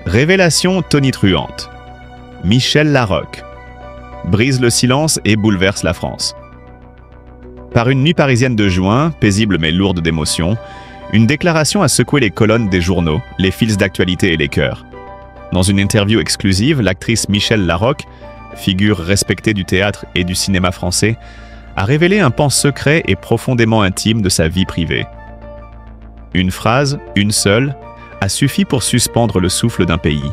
Révélation tonitruante. Michel Larocque brise le silence et bouleverse la France. Par une nuit parisienne de juin, paisible mais lourde d'émotions, une déclaration a secoué les colonnes des journaux, les fils d'actualité et les cœurs. Dans une interview exclusive, l'actrice Michel Larocque, figure respectée du théâtre et du cinéma français, a révélé un pan secret et profondément intime de sa vie privée. Une phrase, une seule, a suffi pour suspendre le souffle d'un pays.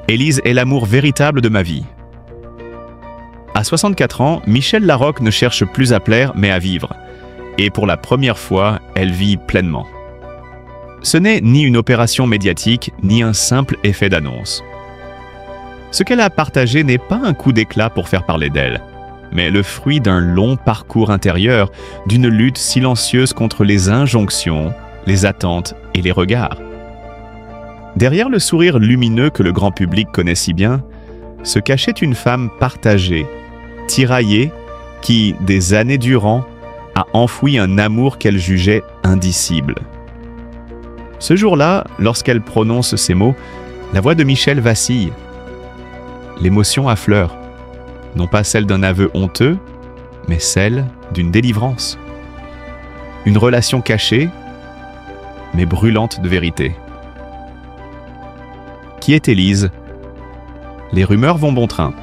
Élise est l'amour véritable de ma vie. À 64 ans, Michel Larocque ne cherche plus à plaire, mais à vivre. Et pour la première fois, elle vit pleinement. Ce n'est ni une opération médiatique, ni un simple effet d'annonce. Ce qu'elle a partagé n'est pas un coup d'éclat pour faire parler d'elle, mais le fruit d'un long parcours intérieur, d'une lutte silencieuse contre les injonctions, les attentes et les regards. Derrière le sourire lumineux que le grand public connaît si bien, se cachait une femme partagée, tiraillée, qui, des années durant, a enfoui un amour qu'elle jugeait indicible. Ce jour-là, lorsqu'elle prononce ces mots, la voix de Michel vacille. L'émotion affleure, non pas celle d'un aveu honteux, mais celle d'une délivrance. Une relation cachée, mais brûlante de vérité. Qui est Élise ? Les rumeurs vont bon train.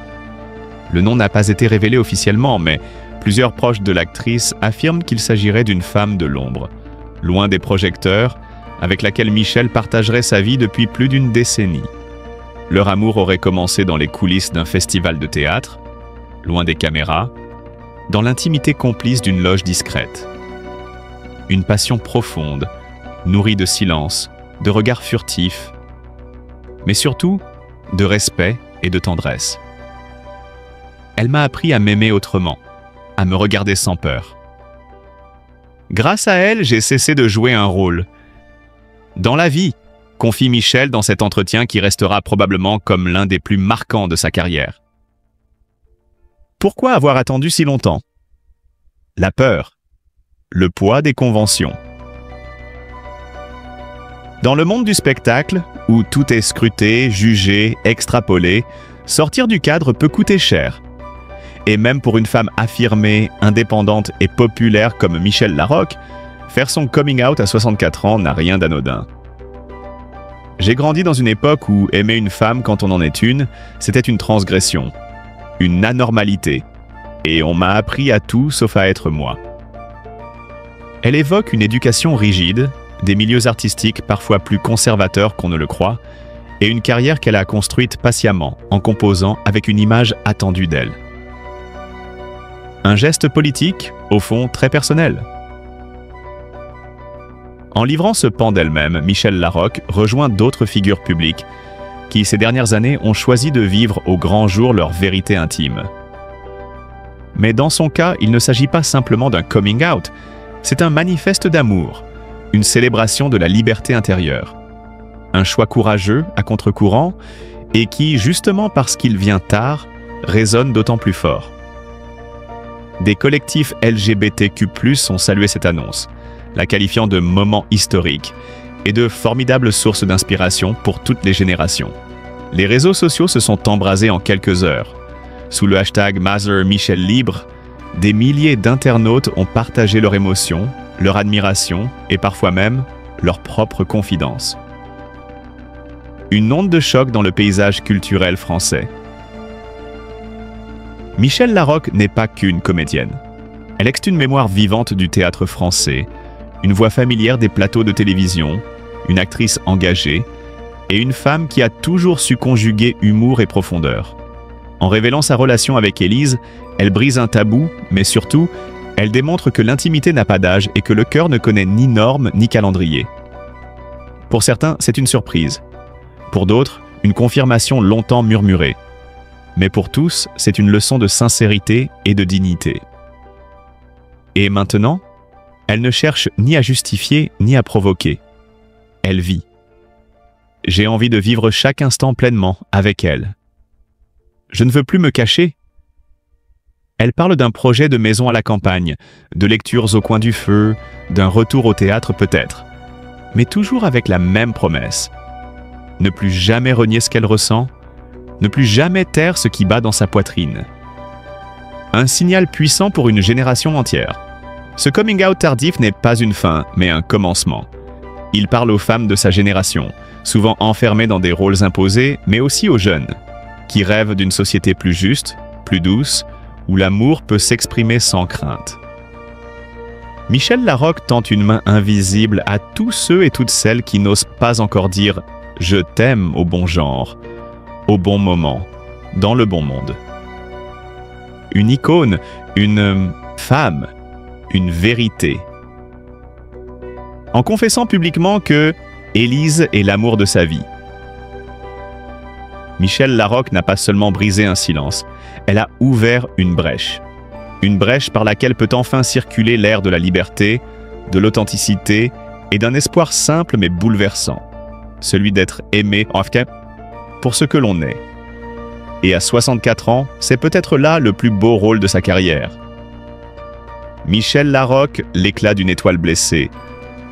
Le nom n'a pas été révélé officiellement, mais plusieurs proches de l'actrice affirment qu'il s'agirait d'une femme de l'ombre, loin des projecteurs, avec laquelle Michel partagerait sa vie depuis plus d'une décennie. Leur amour aurait commencé dans les coulisses d'un festival de théâtre, loin des caméras, dans l'intimité complice d'une loge discrète. Une passion profonde, nourrie de silence, de regards furtifs, mais surtout de respect et de tendresse. Elle m'a appris à m'aimer autrement, à me regarder sans peur. Grâce à elle, j'ai cessé de jouer un rôle. Dans la vie, confie Michel dans cet entretien qui restera probablement comme l'un des plus marquants de sa carrière. Pourquoi avoir attendu si longtemps ? La peur, le poids des conventions. Dans le monde du spectacle, où tout est scruté, jugé, extrapolé, sortir du cadre peut coûter cher. Et même pour une femme affirmée, indépendante et populaire comme Michel Larocque, faire son coming out à 64 ans n'a rien d'anodin. J'ai grandi dans une époque où aimer une femme quand on en est une, c'était une transgression, une anormalité, et on m'a appris à tout sauf à être moi. Elle évoque une éducation rigide, des milieux artistiques parfois plus conservateurs qu'on ne le croit, et une carrière qu'elle a construite patiemment, en composant avec une image attendue d'elle. Un geste politique, au fond, très personnel. En livrant ce pan d'elle-même, Michel Larocque rejoint d'autres figures publiques qui, ces dernières années, ont choisi de vivre au grand jour leur vérité intime. Mais dans son cas, il ne s'agit pas simplement d'un coming out, c'est un manifeste d'amour, une célébration de la liberté intérieure. Un choix courageux, à contre-courant, et qui, justement parce qu'il vient tard, résonne d'autant plus fort. Des collectifs LGBTQ+ ont salué cette annonce, la qualifiant de moment historique et de formidable source d'inspiration pour toutes les générations. Les réseaux sociaux se sont embrasés en quelques heures. Sous le hashtag #MichelLibre, des milliers d'internautes ont partagé leur émotion, leur admiration et parfois même leur propre confidence. Une onde de choc dans le paysage culturel français. Michel Larocque n'est pas qu'une comédienne. Elle est une mémoire vivante du théâtre français, une voix familière des plateaux de télévision, une actrice engagée et une femme qui a toujours su conjuguer humour et profondeur. En révélant sa relation avec Élise, elle brise un tabou, mais surtout, elle démontre que l'intimité n'a pas d'âge et que le cœur ne connaît ni normes ni calendrier. Pour certains, c'est une surprise. Pour d'autres, une confirmation longtemps murmurée. Mais pour tous, c'est une leçon de sincérité et de dignité. Et maintenant, elle ne cherche ni à justifier ni à provoquer. Elle vit. J'ai envie de vivre chaque instant pleinement avec elle. Je ne veux plus me cacher. Elle parle d'un projet de maison à la campagne, de lectures au coin du feu, d'un retour au théâtre peut-être. mais toujours avec la même promesse. Ne plus jamais renier ce qu'elle ressent, ne plus jamais taire ce qui bat dans sa poitrine. Un signal puissant pour une génération entière. Ce coming out tardif n'est pas une fin, mais un commencement. Il parle aux femmes de sa génération, souvent enfermées dans des rôles imposés, mais aussi aux jeunes, qui rêvent d'une société plus juste, plus douce, où l'amour peut s'exprimer sans crainte. Michel Larocque tend une main invisible à tous ceux et toutes celles qui n'osent pas encore dire « je t'aime » au bon genre, au bon moment, dans le bon monde. Une icône, une femme, une vérité. En confessant publiquement que Élise est l'amour de sa vie. Michel Larocque n'a pas seulement brisé un silence, elle a ouvert une brèche. Une brèche par laquelle peut enfin circuler l'air de la liberté, de l'authenticité et d'un espoir simple mais bouleversant. Celui d'être aimé, en fait, pour ce que l'on est. Et à 64 ans, c'est peut-être là le plus beau rôle de sa carrière. Michel Larocque, l'éclat d'une étoile blessée,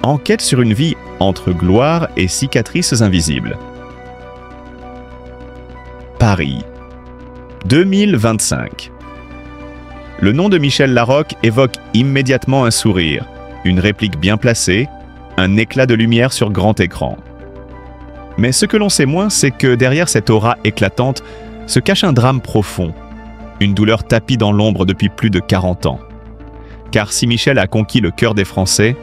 enquête sur une vie entre gloire et cicatrices invisibles. Paris, 2025. Le nom de Michel Larocque évoque immédiatement un sourire, une réplique bien placée, un éclat de lumière sur grand écran. Mais ce que l'on sait moins, c'est que derrière cette aura éclatante se cache un drame profond, une douleur tapie dans l'ombre depuis plus de 40 ans. Car si Michel a conquis le cœur des Français,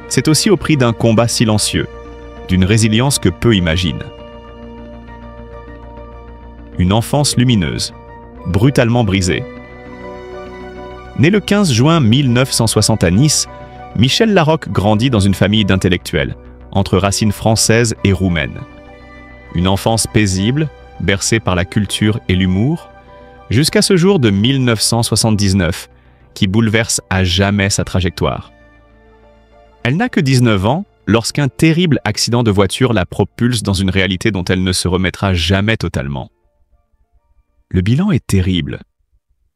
c'est aussi au prix d'un combat silencieux, d'une résilience que peu imaginent. Une enfance lumineuse, brutalement brisée. Né le 15 juin 1960 à Nice, Michel Larocque grandit dans une famille d'intellectuels, entre racines françaises et roumaines. Une enfance paisible, bercée par la culture et l'humour, jusqu'à ce jour de 1979, qui bouleverse à jamais sa trajectoire. Elle n'a que 19 ans lorsqu'un terrible accident de voiture la propulse dans une réalité dont elle ne se remettra jamais totalement. Le bilan est terrible.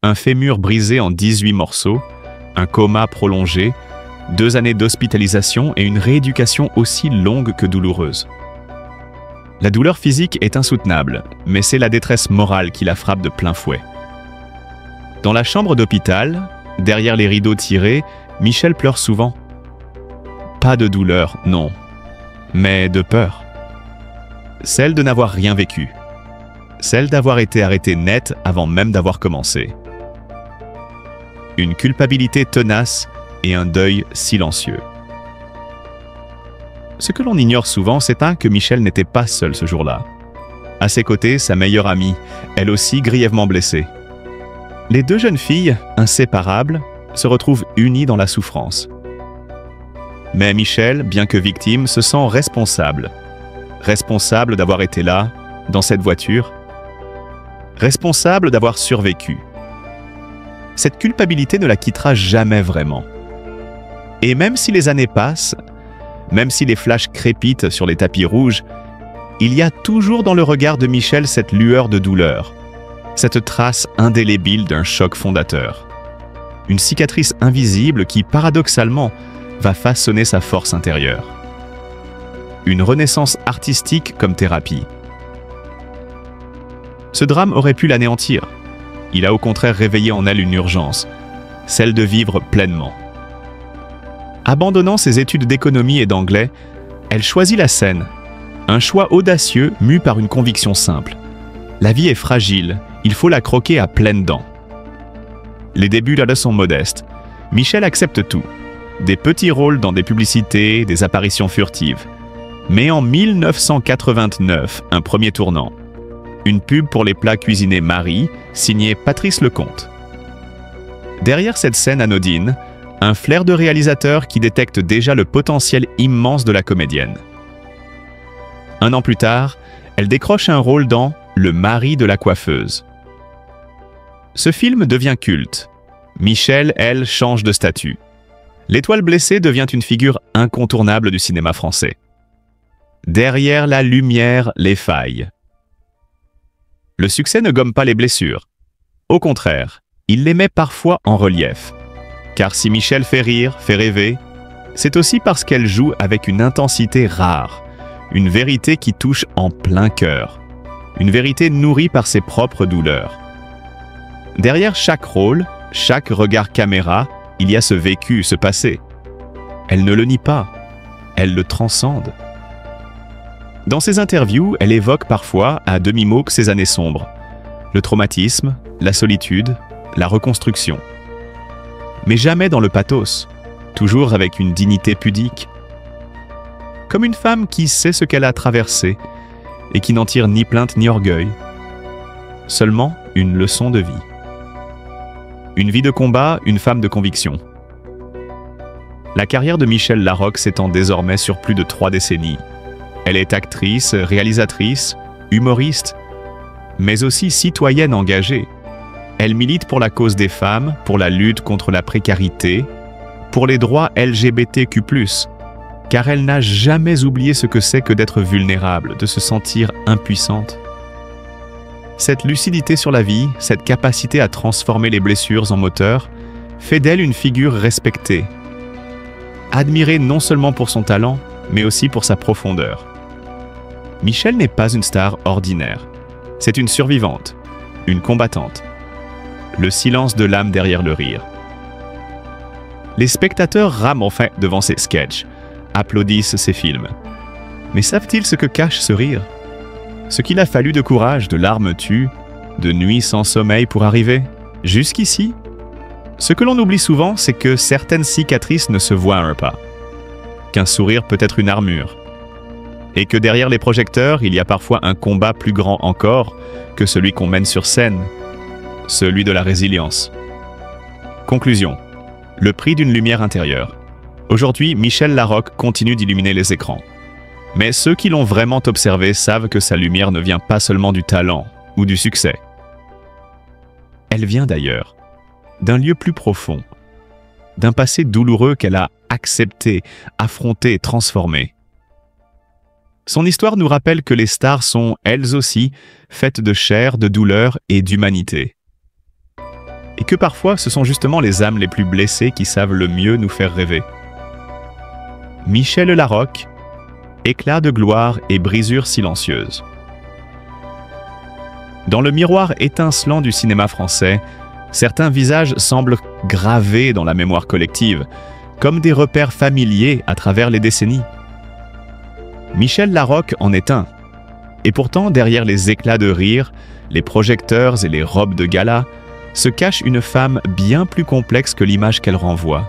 Un fémur brisé en 18 morceaux, un coma prolongé, 2 années d'hospitalisation et une rééducation aussi longue que douloureuse. La douleur physique est insoutenable, mais c'est la détresse morale qui la frappe de plein fouet. Dans la chambre d'hôpital, derrière les rideaux tirés, Michel pleure souvent. Pas de douleur, non, mais de peur. Celle de n'avoir rien vécu. Celle d'avoir été arrêtée net avant même d'avoir commencé. Une culpabilité tenace et un deuil silencieux. Ce que l'on ignore souvent, c'est que Michel n'était pas seul ce jour-là. À ses côtés, sa meilleure amie, elle aussi grièvement blessée. Les deux jeunes filles, inséparables, se retrouvent unies dans la souffrance. Mais Michel, bien que victime, se sent responsable. Responsable d'avoir été là, dans cette voiture. Responsable d'avoir survécu. Cette culpabilité ne la quittera jamais vraiment. Et même si les années passent, même si les flashs crépitent sur les tapis rouges, il y a toujours dans le regard de Michel cette lueur de douleur, cette trace indélébile d'un choc fondateur. Une cicatrice invisible qui, paradoxalement, va façonner sa force intérieure. Une renaissance artistique comme thérapie. Ce drame aurait pu l'anéantir. Il a au contraire réveillé en elle une urgence, celle de vivre pleinement. Abandonnant ses études d'économie et d'anglais, elle choisit la scène. Un choix audacieux mû par une conviction simple. La vie est fragile, il faut la croquer à pleines dents. Les débuts là sont modestes. Michel accepte tout. Des petits rôles dans des publicités, des apparitions furtives. Mais en 1989, un premier tournant. Une pub pour les plats cuisinés Marie, signée Patrice Lecomte. Derrière cette scène anodine, un flair de réalisateur qui détecte déjà le potentiel immense de la comédienne. 1 an plus tard, elle décroche un rôle dans Le mari de la coiffeuse. Ce film devient culte. Michel, elle, change de statut. L'étoile blessée devient une figure incontournable du cinéma français. Derrière la lumière, les failles. Le succès ne gomme pas les blessures. Au contraire, il les met parfois en relief. Car si Michel fait rire, fait rêver, c'est aussi parce qu'elle joue avec une intensité rare, une vérité qui touche en plein cœur, une vérité nourrie par ses propres douleurs. Derrière chaque rôle, chaque regard caméra, il y a ce vécu, ce passé. Elle ne le nie pas, elle le transcende. Dans ses interviews, elle évoque parfois à demi-mot ses années sombres, le traumatisme, la solitude, la reconstruction. Mais jamais dans le pathos, toujours avec une dignité pudique. Comme une femme qui sait ce qu'elle a traversé et qui n'en tire ni plainte ni orgueil, seulement une leçon de vie. Une vie de combat, une femme de conviction. La carrière de Michel Larocque s'étend désormais sur plus de 3 décennies. Elle est actrice, réalisatrice, humoriste, mais aussi citoyenne engagée. Elle milite pour la cause des femmes, pour la lutte contre la précarité, pour les droits LGBTQ+, car elle n'a jamais oublié ce que c'est que d'être vulnérable, de se sentir impuissante. Cette lucidité sur la vie, cette capacité à transformer les blessures en moteur, fait d'elle une figure respectée, admirée non seulement pour son talent, mais aussi pour sa profondeur. Michel n'est pas une star ordinaire. C'est une survivante, une combattante. Le silence de l'âme derrière le rire. Les spectateurs rament enfin devant ses sketchs, applaudissent ses films. Mais savent-ils ce que cache ce rire? Ce qu'il a fallu de courage, de larmes tues, de nuits sans sommeil pour arriver jusqu'ici? Ce que l'on oublie souvent, c'est que certaines cicatrices ne se voient pas, qu'un sourire peut être une armure, et que derrière les projecteurs, il y a parfois un combat plus grand encore que celui qu'on mène sur scène, celui de la résilience. Conclusion. Le prix d'une lumière intérieure. Aujourd'hui, Michel Larocque continue d'illuminer les écrans. Mais ceux qui l'ont vraiment observé savent que sa lumière ne vient pas seulement du talent ou du succès. Elle vient d'ailleurs, d'un lieu plus profond, d'un passé douloureux qu'elle a accepté, affronté, transformé. Son histoire nous rappelle que les stars sont, elles aussi, faites de chair, de douleur et d'humanité. Et que parfois, ce sont justement les âmes les plus blessées qui savent le mieux nous faire rêver. Michel Larocque, éclat de gloire et brisure silencieuse. Dans le miroir étincelant du cinéma français, certains visages semblent gravés dans la mémoire collective, comme des repères familiers à travers les décennies. Michel Larocque en est un. Et pourtant, derrière les éclats de rire, les projecteurs et les robes de gala, se cache une femme bien plus complexe que l'image qu'elle renvoie.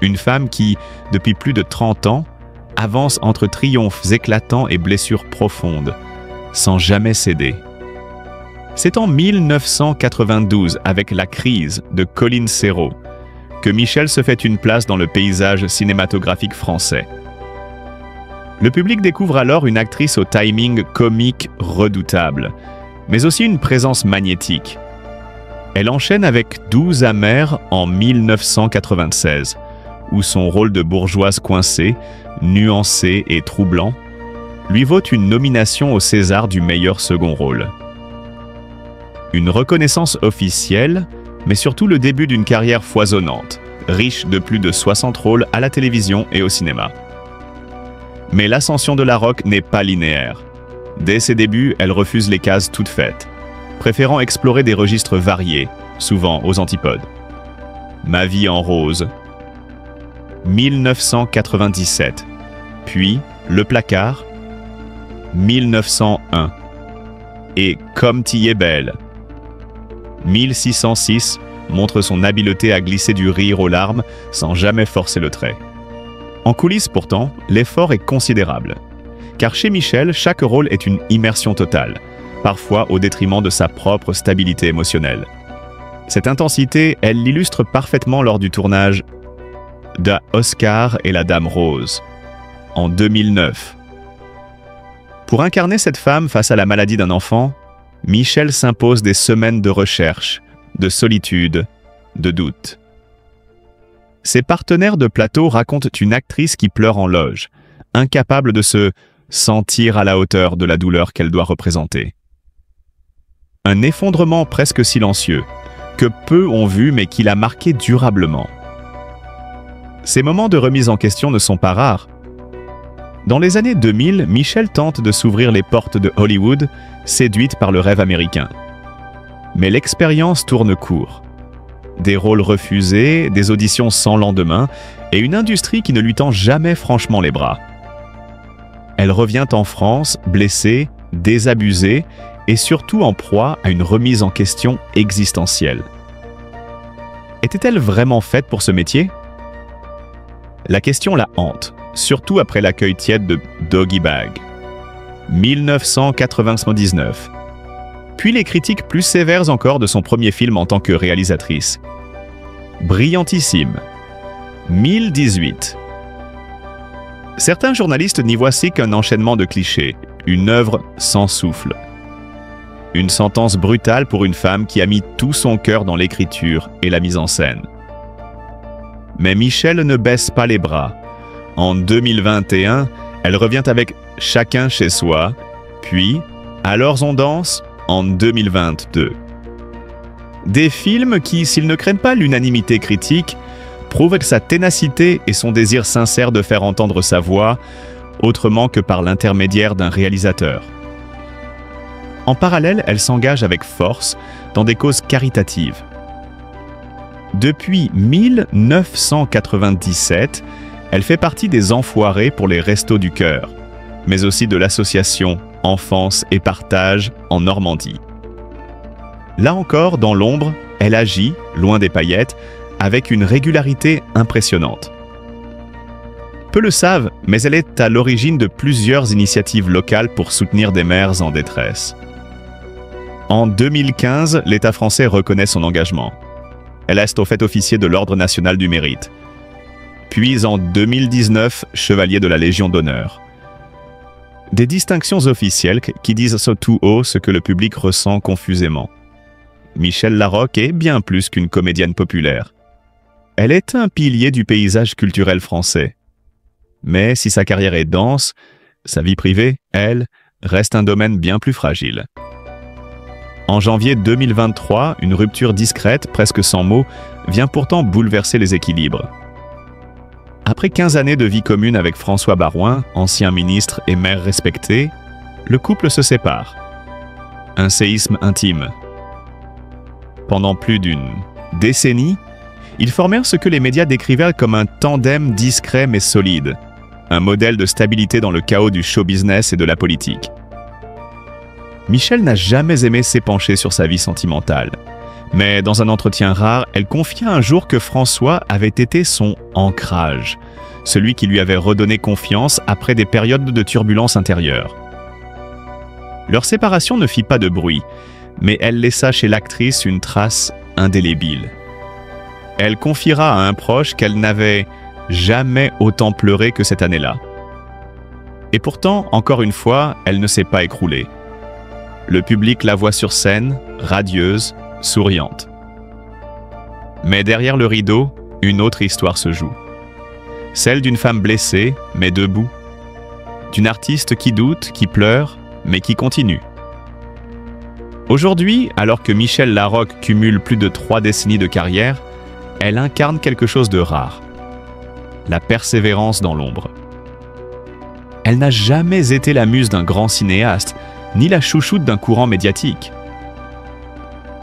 Une femme qui, depuis plus de 30 ans, avance entre triomphes éclatants et blessures profondes, sans jamais céder. C'est en 1992, avec La crise de Colin Serrault, que Michel se fait une place dans le paysage cinématographique français. Le public découvre alors une actrice au timing comique redoutable, mais aussi une présence magnétique. Elle enchaîne avec 12 amers en 1996, où son rôle de bourgeoise coincée, nuancé et troublant, lui vaut une nomination au César du meilleur second rôle. Une reconnaissance officielle, mais surtout le début d'une carrière foisonnante, riche de plus de 60 rôles à la télévision et au cinéma. Mais l'ascension de Larocque n'est pas linéaire. Dès ses débuts, elle refuse les cases toutes faites, préférant explorer des registres variés, souvent aux antipodes. Ma vie en rose, 1997, puis Le placard, 1901, et Comme t'y es belle, 1606, montre son habileté à glisser du rire aux larmes sans jamais forcer le trait. En coulisses pourtant, l'effort est considérable, car chez Michel, chaque rôle est une immersion totale, parfois au détriment de sa propre stabilité émotionnelle. Cette intensité, elle l'illustre parfaitement lors du tournage de Oscar et la Dame Rose, en 2009. Pour incarner cette femme face à la maladie d'un enfant, Michel s'impose des semaines de recherche, de solitude, de doute. Ses partenaires de plateau racontent une actrice qui pleure en loge, incapable de se sentir à la hauteur de la douleur qu'elle doit représenter. Un effondrement presque silencieux, que peu ont vu mais qui l'a marqué durablement. Ces moments de remise en question ne sont pas rares. Dans les années 2000, Michelle tente de s'ouvrir les portes de Hollywood, séduite par le rêve américain. Mais l'expérience tourne court. Des rôles refusés, des auditions sans lendemain et une industrie qui ne lui tend jamais franchement les bras. Elle revient en France, blessée, désabusée et surtout en proie à une remise en question existentielle. Était-elle vraiment faite pour ce métier? La question la hante, surtout après l'accueil tiède de Doggy Bag. 1999. Puis les critiques plus sévères encore de son premier film en tant que réalisatrice. Brillantissime. 1018. Certains journalistes n'y voient qu'un enchaînement de clichés, une œuvre sans souffle. Une sentence brutale pour une femme qui a mis tout son cœur dans l'écriture et la mise en scène. Mais Michelle ne baisse pas les bras. En 2021, elle revient avec Chacun chez soi, puis Alors on danse en 2022. Des films qui, s'ils ne craignent pas l'unanimité critique, prouvent sa ténacité et son désir sincère de faire entendre sa voix, autrement que par l'intermédiaire d'un réalisateur. En parallèle, elle s'engage avec force dans des causes caritatives. Depuis 1997, elle fait partie des Enfoirés pour les Restos du Cœur, mais aussi de l'association Enfance et Partage en Normandie. Là encore, dans l'ombre, elle agit, loin des paillettes, avec une régularité impressionnante. Peu le savent, mais elle est à l'origine de plusieurs initiatives locales pour soutenir des mères en détresse. En 2015, l'État français reconnaît son engagement. Elle est au fait officier de l'Ordre national du mérite. Puis en 2019, chevalier de la Légion d'honneur. Des distinctions officielles qui disent tout haut ce que le public ressent confusément. Michelle Larocque est bien plus qu'une comédienne populaire. Elle est un pilier du paysage culturel français. Mais si sa carrière est dense, sa vie privée, elle, reste un domaine bien plus fragile. En janvier 2023, une rupture discrète, presque sans mots, vient pourtant bouleverser les équilibres. Après 15 années de vie commune avec François Baroin, ancien ministre et maire respecté, le couple se sépare. Un séisme intime. Pendant plus d'une décennie, ils formèrent ce que les médias décrivaient comme un tandem discret mais solide, un modèle de stabilité dans le chaos du show business et de la politique. Michelle n'a jamais aimé s'épancher sur sa vie sentimentale. Mais dans un entretien rare, elle confia un jour que François avait été son ancrage, celui qui lui avait redonné confiance après des périodes de turbulence intérieure. Leur séparation ne fit pas de bruit, mais elle laissa chez l'actrice une trace indélébile. Elle confiera à un proche qu'elle n'avait jamais autant pleuré que cette année-là. Et pourtant, encore une fois, elle ne s'est pas écroulée. Le public la voit sur scène, radieuse, souriante. Mais derrière le rideau, une autre histoire se joue. Celle d'une femme blessée, mais debout. D'une artiste qui doute, qui pleure, mais qui continue. Aujourd'hui, alors que Michelle Larocque cumule plus de 3 décennies de carrière, elle incarne quelque chose de rare. La persévérance dans l'ombre. Elle n'a jamais été la muse d'un grand cinéaste, ni la chouchoute d'un courant médiatique.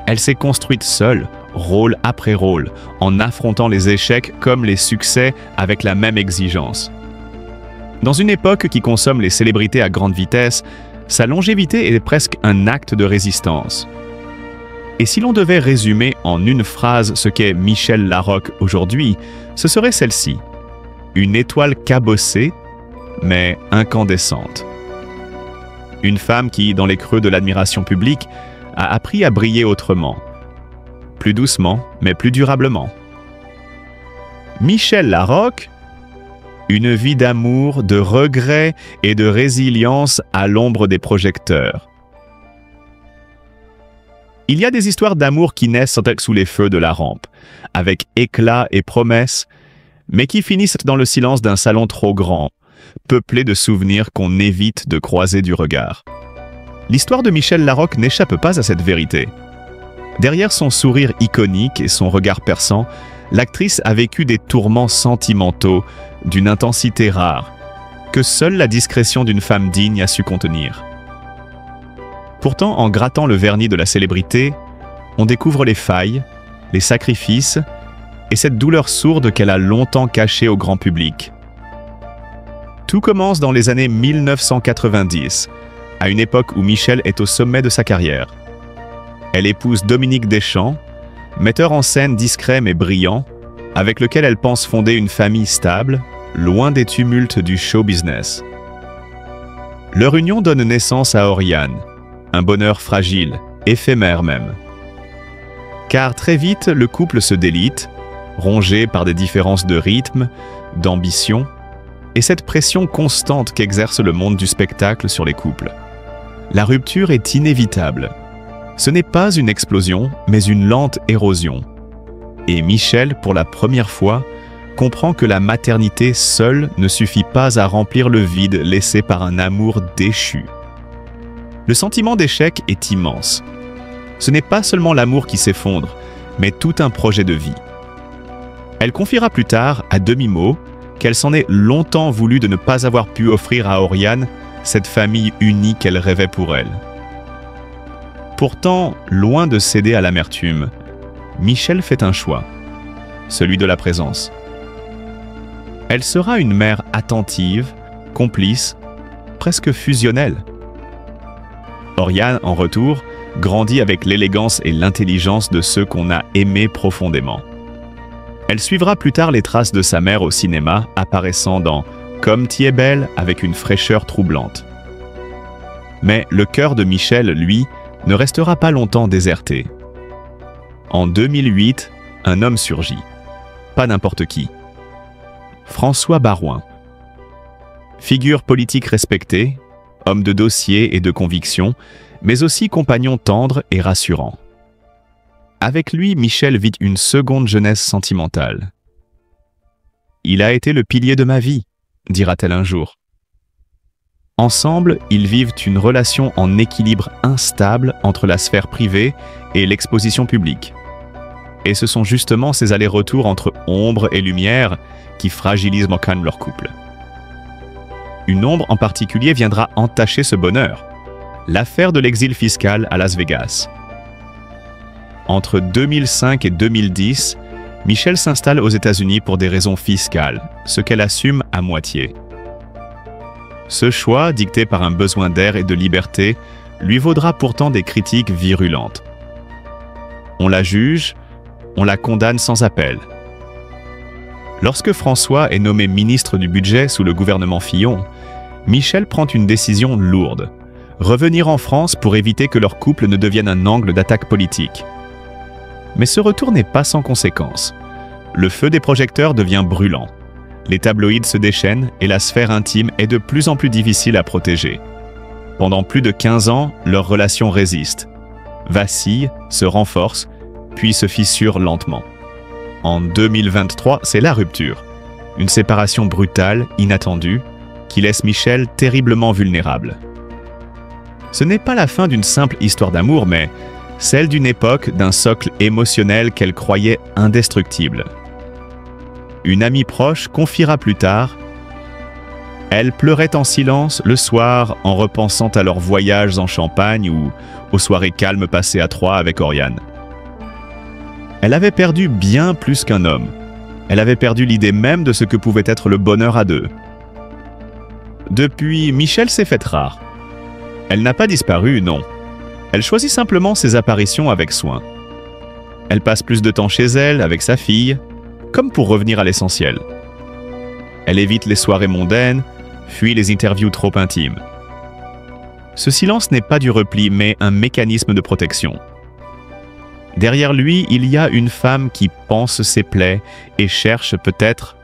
Elle s'est construite seule, rôle après rôle, en affrontant les échecs comme les succès avec la même exigence. Dans une époque qui consomme les célébrités à grande vitesse, sa longévité est presque un acte de résistance. Et si l'on devait résumer en une phrase ce qu'est Michelle Larocque aujourd'hui, ce serait celle-ci. Une étoile cabossée, mais incandescente. Une femme qui, dans les creux de l'admiration publique, a appris à briller autrement. Plus doucement, mais plus durablement. Michelle Larocque, une vie d'amour, de regret et de résilience à l'ombre des projecteurs. Il y a des histoires d'amour qui naissent sous les feux de la rampe, avec éclat et promesses, mais qui finissent dans le silence d'un salon trop grand, peuplé de souvenirs qu'on évite de croiser du regard. L'histoire de Michelle Larocque n'échappe pas à cette vérité. Derrière son sourire iconique et son regard perçant, l'actrice a vécu des tourments sentimentaux d'une intensité rare, que seule la discrétion d'une femme digne a su contenir. Pourtant, en grattant le vernis de la célébrité, on découvre les failles, les sacrifices et cette douleur sourde qu'elle a longtemps cachée au grand public. Tout commence dans les années 1990, à une époque où Michel est au sommet de sa carrière. Elle épouse Dominique Deschamps, metteur en scène discret mais brillant, avec lequel elle pense fonder une famille stable, loin des tumultes du show business. Leur union donne naissance à Oriane, un bonheur fragile, éphémère même. Car très vite, le couple se délite, rongé par des différences de rythme, d'ambition, et cette pression constante qu'exerce le monde du spectacle sur les couples. La rupture est inévitable. Ce n'est pas une explosion, mais une lente érosion. Et Michel, pour la première fois, comprend que la maternité seule ne suffit pas à remplir le vide laissé par un amour déchu. Le sentiment d'échec est immense. Ce n'est pas seulement l'amour qui s'effondre, mais tout un projet de vie. Elle confiera plus tard, à demi-mot, qu'elle s'en est longtemps voulu de ne pas avoir pu offrir à Oriane cette famille unie qu'elle rêvait pour elle. Pourtant, loin de céder à l'amertume, Michel fait un choix, celui de la présence. Elle sera une mère attentive, complice, presque fusionnelle. Oriane, en retour, grandit avec l'élégance et l'intelligence de ceux qu'on a aimés profondément. Elle suivra plus tard les traces de sa mère au cinéma, apparaissant dans « Comme t'y es belle » avec une fraîcheur troublante. Mais le cœur de Michel, lui, ne restera pas longtemps déserté. En 2008, un homme surgit. Pas n'importe qui. François Baroin. Figure politique respectée, homme de dossier et de conviction, mais aussi compagnon tendre et rassurant. Avec lui, Michel vit une seconde jeunesse sentimentale. « Il a été le pilier de ma vie », dira-t-elle un jour. Ensemble, ils vivent une relation en équilibre instable entre la sphère privée et l'exposition publique. Et ce sont justement ces allers-retours entre ombre et lumière qui fragilisent quand leur couple. Une ombre en particulier viendra entacher ce bonheur, l'affaire de l'exil fiscal à Las Vegas. Entre 2005 et 2010, Michel s'installe aux États-Unis pour des raisons fiscales, ce qu'elle assume à moitié. Ce choix, dicté par un besoin d'air et de liberté, lui vaudra pourtant des critiques virulentes. On la juge, on la condamne sans appel. Lorsque François est nommé ministre du Budget sous le gouvernement Fillon, Michel prend une décision lourde, revenir en France pour éviter que leur couple ne devienne un angle d'attaque politique. Mais ce retour n'est pas sans conséquences. Le feu des projecteurs devient brûlant. Les tabloïds se déchaînent et la sphère intime est de plus en plus difficile à protéger. Pendant plus de 15 ans, leur relation résiste, vacille, se renforce, puis se fissure lentement. En 2023, c'est la rupture. Une séparation brutale, inattendue, qui laisse Michel terriblement vulnérable. Ce n'est pas la fin d'une simple histoire d'amour, mais celle d'une époque, d'un socle émotionnel qu'elle croyait indestructible. Une amie proche confiera plus tard « Elle pleurait en silence le soir en repensant à leurs voyages en Champagne ou aux soirées calmes passées à Troyes avec Oriane. » Elle avait perdu bien plus qu'un homme. Elle avait perdu l'idée même de ce que pouvait être le bonheur à deux. Depuis, Michel s'est faite rare. Elle n'a pas disparu, non. Elle choisit simplement ses apparitions avec soin. Elle passe plus de temps chez elle, avec sa fille, comme pour revenir à l'essentiel. Elle évite les soirées mondaines, fuit les interviews trop intimes. Ce silence n'est pas du repli, mais un mécanisme de protection. Derrière lui, il y a une femme qui pense ses plaies et cherche peut-être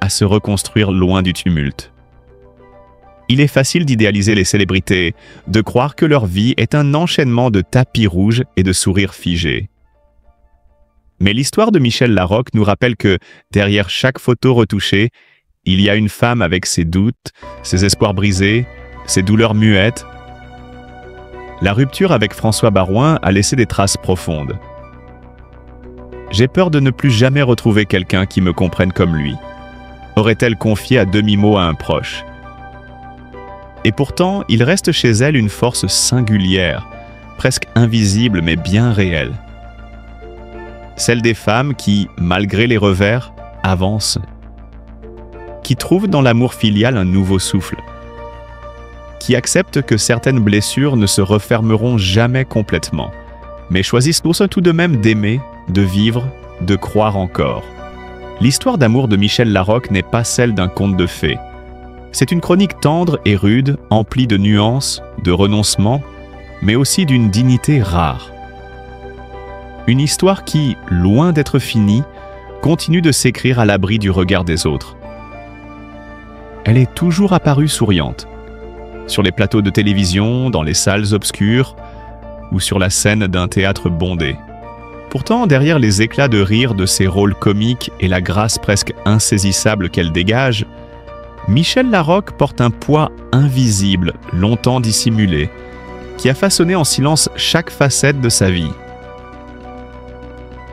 à se reconstruire loin du tumulte. Il est facile d'idéaliser les célébrités, de croire que leur vie est un enchaînement de tapis rouges et de sourires figés. Mais l'histoire de Michel Larocque nous rappelle que, derrière chaque photo retouchée, il y a une femme avec ses doutes, ses espoirs brisés, ses douleurs muettes. La rupture avec François Baroin a laissé des traces profondes. J'ai peur de ne plus jamais retrouver quelqu'un qui me comprenne comme lui. » aurait-elle confié à demi-mot à un proche. Et pourtant, il reste chez elle une force singulière, presque invisible mais bien réelle. Celle des femmes qui, malgré les revers, avancent, qui trouvent dans l'amour filial un nouveau souffle, qui acceptent que certaines blessures ne se refermeront jamais complètement, mais choisissent tout de même d'aimer, de vivre, de croire encore. L'histoire d'amour de Michel Larocque n'est pas celle d'un conte de fées. C'est une chronique tendre et rude, emplie de nuances, de renoncements, mais aussi d'une dignité rare. Une histoire qui, loin d'être finie, continue de s'écrire à l'abri du regard des autres. Elle est toujours apparue souriante, sur les plateaux de télévision, dans les salles obscures ou sur la scène d'un théâtre bondé. Pourtant, derrière les éclats de rire de ses rôles comiques et la grâce presque insaisissable qu'elle dégage, Michel Larocque porte un poids invisible, longtemps dissimulé, qui a façonné en silence chaque facette de sa vie.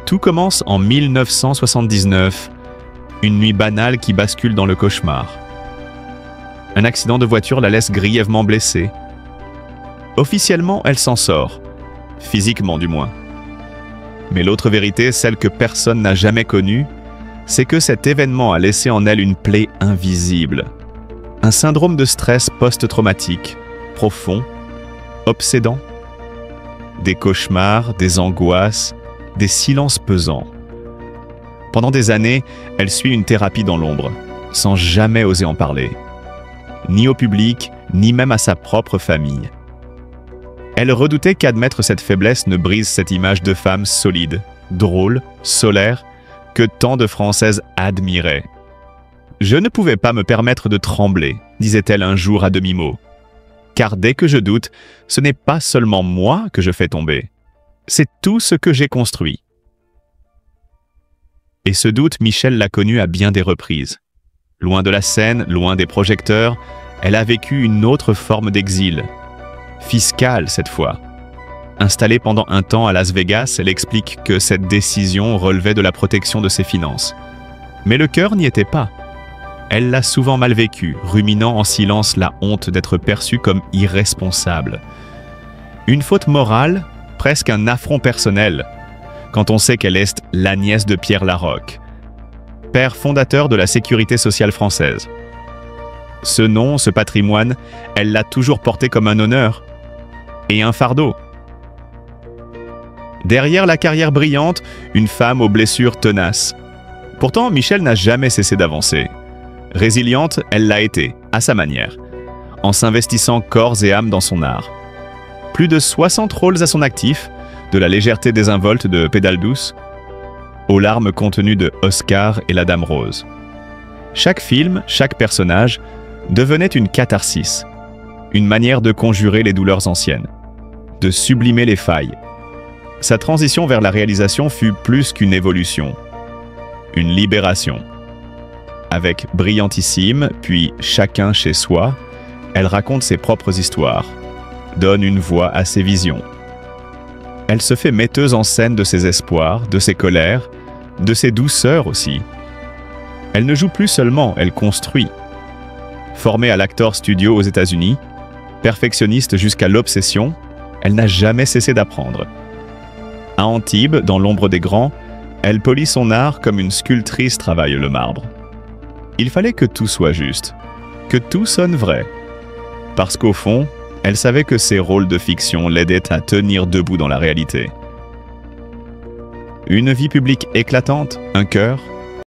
Tout commence en 1979, une nuit banale qui bascule dans le cauchemar. Un accident de voiture la laisse grièvement blessée. Officiellement, elle s'en sort, physiquement du moins. Mais l'autre vérité, celle que personne n'a jamais connue, c'est que cet événement a laissé en elle une plaie invisible. Un syndrome de stress post-traumatique, profond, obsédant. Des cauchemars, des angoisses, des silences pesants. Pendant des années, elle suit une thérapie dans l'ombre, sans jamais oser en parler. Ni au public, ni même à sa propre famille. Elle redoutait qu'admettre cette faiblesse ne brise cette image de femme solide, drôle, solaire, que tant de Françaises admiraient. « Je ne pouvais pas me permettre de trembler », disait-elle un jour à demi-mot. « Car dès que je doute, ce n'est pas seulement moi que je fais tomber. C'est tout ce que j'ai construit. » Et ce doute, Michel l'a connu à bien des reprises. Loin de la scène, loin des projecteurs, elle a vécu une autre forme d'exil. Fiscale cette fois. Installée pendant un temps à Las Vegas, elle explique que cette décision relevait de la protection de ses finances. Mais le cœur n'y était pas. Elle l'a souvent mal vécu, ruminant en silence la honte d'être perçue comme irresponsable. Une faute morale, presque un affront personnel, quand on sait qu'elle est la nièce de Pierre Larocque, père fondateur de la Sécurité sociale française. Ce nom, ce patrimoine, elle l'a toujours porté comme un honneur et un fardeau. Derrière la carrière brillante, une femme aux blessures tenaces. Pourtant, Michel n'a jamais cessé d'avancer. Résiliente, elle l'a été, à sa manière, en s'investissant corps et âme dans son art. Plus de 60 rôles à son actif, de la légèreté désinvolte de Pédale douce, aux larmes contenues de Oscar et la Dame Rose. Chaque film, chaque personnage, devenait une catharsis, une manière de conjurer les douleurs anciennes, de sublimer les failles. Sa transition vers la réalisation fut plus qu'une évolution, une libération. Avec Brillantissime, puis Chacun chez soi, elle raconte ses propres histoires, donne une voix à ses visions. Elle se fait metteuse en scène de ses espoirs, de ses colères, de ses douceurs aussi. Elle ne joue plus seulement, elle construit. Formée à l'Actors Studio aux États-Unis, perfectionniste jusqu'à l'obsession, elle n'a jamais cessé d'apprendre. À Antibes, dans l'ombre des grands, elle polit son art comme une sculptrice travaille le marbre. Il fallait que tout soit juste, que tout sonne vrai. Parce qu'au fond, elle savait que ses rôles de fiction l'aidaient à tenir debout dans la réalité. Une vie publique éclatante, un cœur,